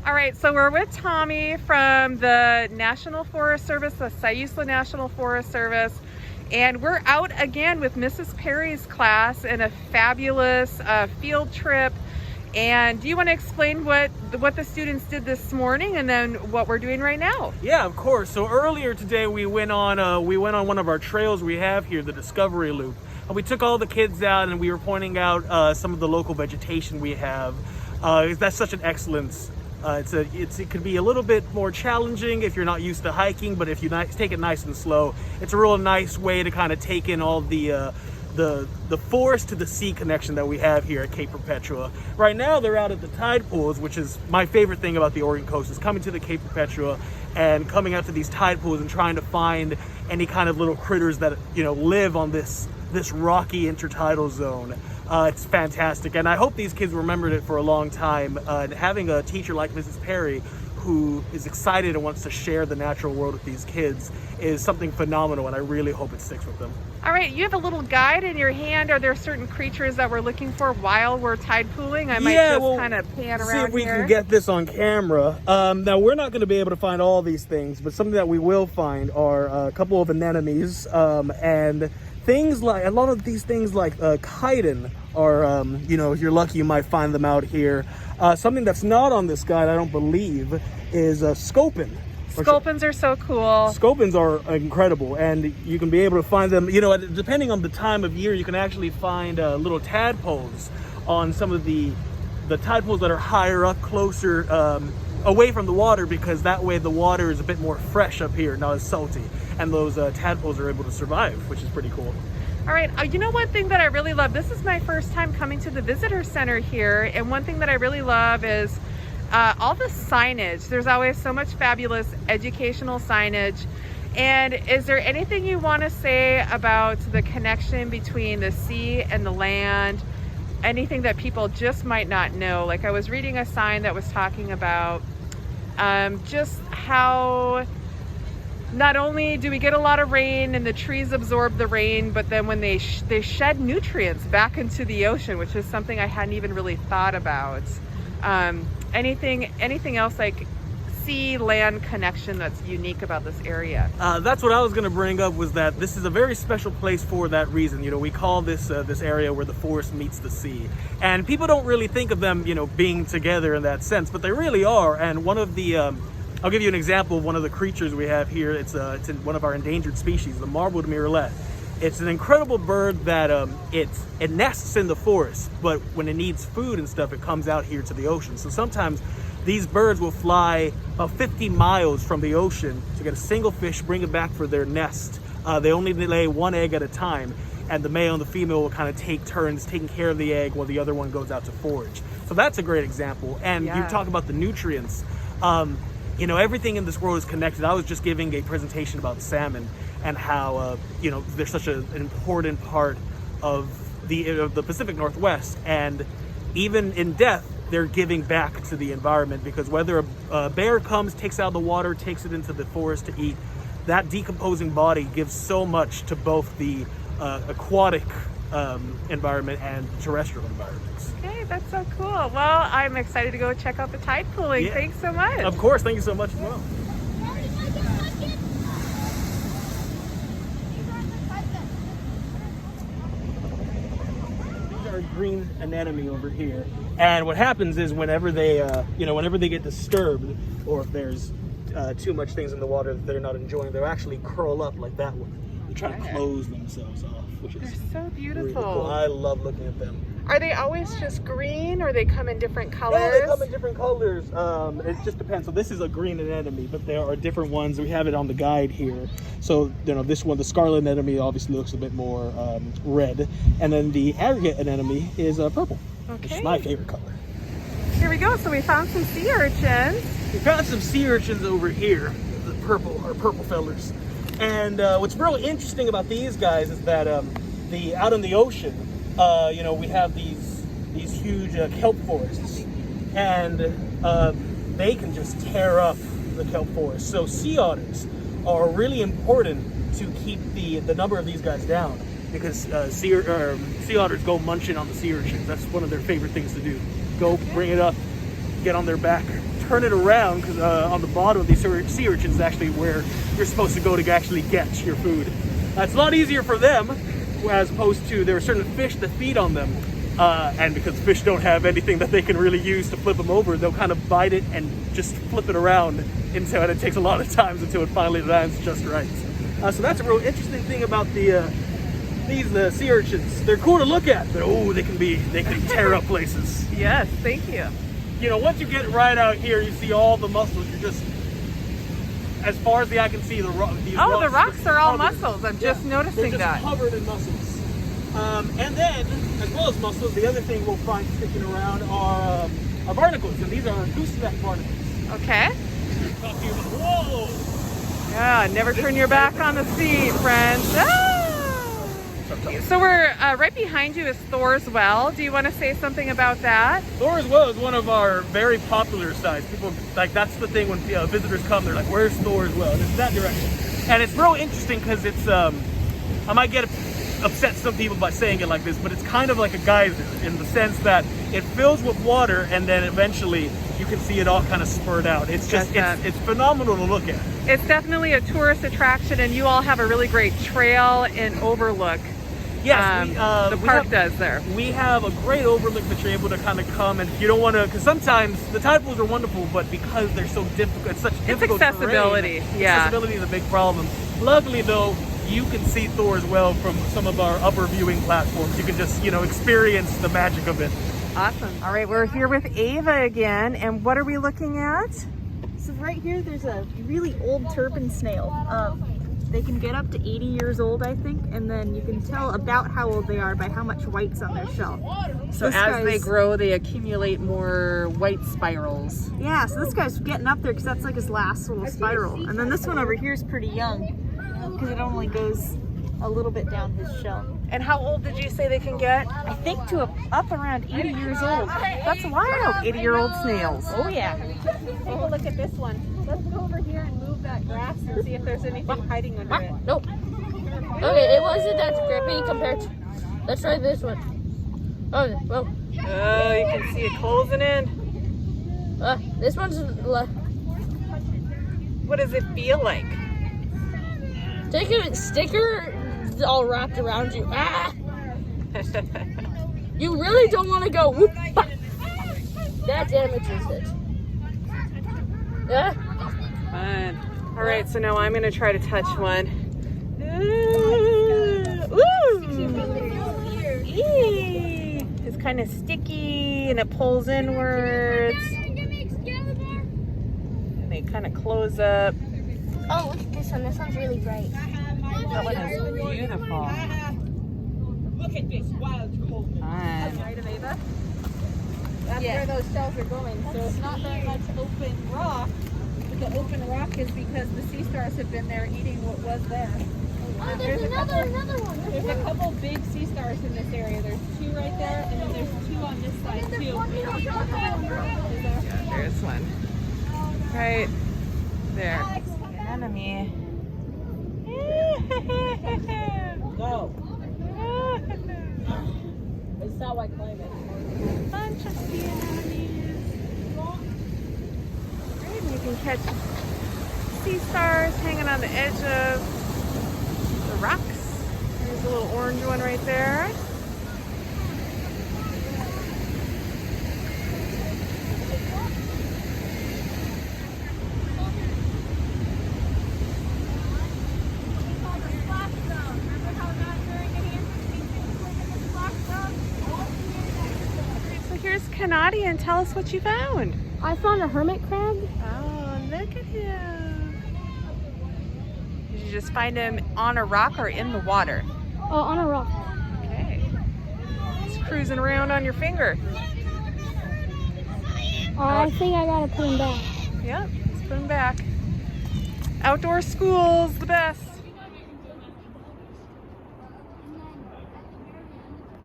All right, so we're with Tommy from the National Forest Service, the Siuslaw National Forest Service, and we're out again with Mrs. Perry's class in a fabulous field trip. And do you want to explain what the students did this morning and then what we're doing right now? Yeah, of course. So earlier today we went on one of our trails we have here, the Discovery Loop. And we took all the kids out and we were pointing out some of the local vegetation we have. That's such an excellence. It could be a little bit more challenging if you're not used to hiking, but if you take it nice and slow, it's a real nice way to kind of take in all the forest to the sea connection that we have here at Cape Perpetua. Right now they're out at the tide pools, which is my favorite thing about the Oregon coast, is coming to the Cape Perpetua and coming out to these tide pools and trying to find any kind of little critters that live on this rocky intertidal zone. It's fantastic, and I hope these kids remembered it for a long time. And having a teacher like Mrs. Perry, who is excited and wants to share the natural world with these kids, is something phenomenal, and I really hope it sticks with them. All right, you have a little guide in your hand. Are there certain creatures that we're looking for while we're tide pooling? I might kind of pan around see if we here. can get this on camera. Now, we're not going to be able to find all these things, but something that we will find are a couple of anemones and things like, a lot of these things like chitin are, if you're lucky, you might find them out here. Something that's not on this guide, I don't believe, is scopin. Sculpins are so cool. Sculpins are incredible, and you can be able to find them, depending on the time of year, you can actually find little tadpoles on some of the tadpoles that are higher up, closer, away from the water, because that way the water is a bit more fresh up here, not as salty, and those tadpoles are able to survive, which is pretty cool. All right, one thing that I really love, this is my first time coming to the visitor center here, and one thing that I really love is all the signage. There's always so much fabulous educational signage. And is there anything you want to say about the connection between the sea and the land? Anything that people just might not know? Like, I was reading a sign that was talking about just how not only do we get a lot of rain and the trees absorb the rain, but then when they shed nutrients back into the ocean, which is something I hadn't even really thought about. Anything else like sea land connection that's unique about this area? That's what I was going to bring up, was that this is a very special place for that reason. We call this area where the forest meets the sea, and people don't really think of them being together in that sense, but they really are. And one of the I'll give you an example of one of the creatures we have here. It's in one of our endangered species, the marbled mirrelet. It's an incredible bird that it nests in the forest, but when it needs food and stuff, it comes out here to the ocean. So sometimes these birds will fly about 50 miles from the ocean to get a single fish, bring it back for their nest. They only lay one egg at a time, and the male and the female will kind of take turns taking care of the egg while the other one goes out to forage. So that's a great example. And you talk about the nutrients. Everything in this world is connected. I was just giving a presentation about salmon and how they're such an important part of the Pacific Northwest, and even in death they're giving back to the environment, because whether a bear comes, takes out the water, takes it into the forest to eat, that decomposing body gives so much to both the aquatic environment and terrestrial environments. Okay, that's so cool. Well, I'm excited to go check out the tide pooling. Yeah. Thanks so much. Of course, thank you so much as well. Green anemone over here, and what happens is whenever they get disturbed, or if there's too much things in the water that they're not enjoying, they'll actually curl up like that one and try to close themselves off, which is so beautiful. Really cool. I love looking at them. Are they always just green, or they come in different colors? Yeah, they come in different colors. It just depends. So this is a green anemone, but there are different ones. We have it on the guide here. So this one, the scarlet anemone, obviously looks a bit more red, and then the aggregate anemone is purple, which is my favorite color. Here we go. So we found some sea urchins. We found some sea urchins over here, the purple fellers. And what's really interesting about these guys is that out in the ocean, we have these huge kelp forests, and they can just tear up the kelp forest. So sea otters are really important to keep the number of these guys down, because sea otters go munching on the sea urchins. That's one of their favorite things to do. Go bring it up, get on their back, turn it around, because on the bottom of these sea urchins is actually where you're supposed to go to actually get your food. It's a lot easier for them, as opposed to there are certain fish that feed on them. And because fish don't have anything that they can really use to flip them over, they'll kind of bite it and just flip it around until, and it takes a lot of times until it finally lands just right. So that's a real interesting thing about these sea urchins. They're cool to look at, but oh, they can tear up places. Yes, thank you. You know, once you get right out here, you see all the mussels. You're just, as far as the eye can see, the rocks are all mussels. I'm just noticing they're just that. covered in mussels. And then, as well as mussels, the other thing we'll find sticking around are barnacles, and these are gooseneck barnacles. Okay. Talking about, whoa! Yeah, never turn your back on the sea, friends. Ah! So we're right behind you is Thor's Well. Do you want to say something about that? Thor's Well is one of our very popular sites. People, like, that's the thing when visitors come, they're like, where's Thor's Well? And it's that direction. And it's real interesting because it's, I might get upset some people by saying it like this, but it's kind of like a geyser in the sense that it fills with water and then eventually you can see it all kind of spurt out. It's just, it's phenomenal to look at. It's definitely a tourist attraction, and you all have a really great trail and overlook. Yes, the park does there. We have a great overlook that you're able to kind of come, and if you don't want to, because sometimes the tide pools are wonderful, but because they're so difficult, it's such difficult accessibility. terrain, Yeah, accessibility is a big problem. Luckily, though, you can see Thor's Well from some of our upper viewing platforms. You can just, experience the magic of it. Awesome. All right, we're here with Ava again, and what are we looking at? So right here, there's a really old turpin snail. They can get up to 80 years old, I think, and then you can tell about how old they are by how much white's on their shell. So as they grow, they accumulate more white spirals. Yeah, so this guy's getting up there because that's like his last little spiral. And then this one over here is pretty young because it only goes a little bit down his shell. And how old did you say they can get? I think to up around 80 years old. That's wild, 80-year-old snails. Oh yeah. Take a look at this one. Let's go over here and move that grass and see if there's anything hiding under it. Nope. Okay, it wasn't that grippy compared to... Let's try this one. Oh, well. Oh, you can see it closing in. This one's... What does it feel like? Take a sticker all wrapped around you. Ah! You really don't want to go whoop. That damages it. Yeah? Fun. All right, so now I'm going to try to touch one. Ooh! Eee. It's kind of sticky and it pulls inwards. And they kind of close up. Oh, look at this one. This one's really bright. That one is beautiful. Look at this wild cold. Fun. Right, Ava? That's where those shells are going. So it's not very much open rock. But the open rock is because the sea stars have been there eating what was there. Oh, there's another one. There's a couple big sea stars in this area. There's 2 right there, and then there's 2 on this side too. Yeah, there's one. Right there. Enemy. Go. It's not like climate. Bunch of sea anemones. Right, you can catch sea stars hanging on the edge of the rocks. There's a little orange one right there. Here's Kanadi, and tell us what you found. I found a hermit crab. Oh, look at him. Did you just find him on a rock or in the water? Oh, on a rock. Okay. He's cruising around on your finger. Oh, I think I gotta put him back. Yep, let's put him back. Outdoor school's the best.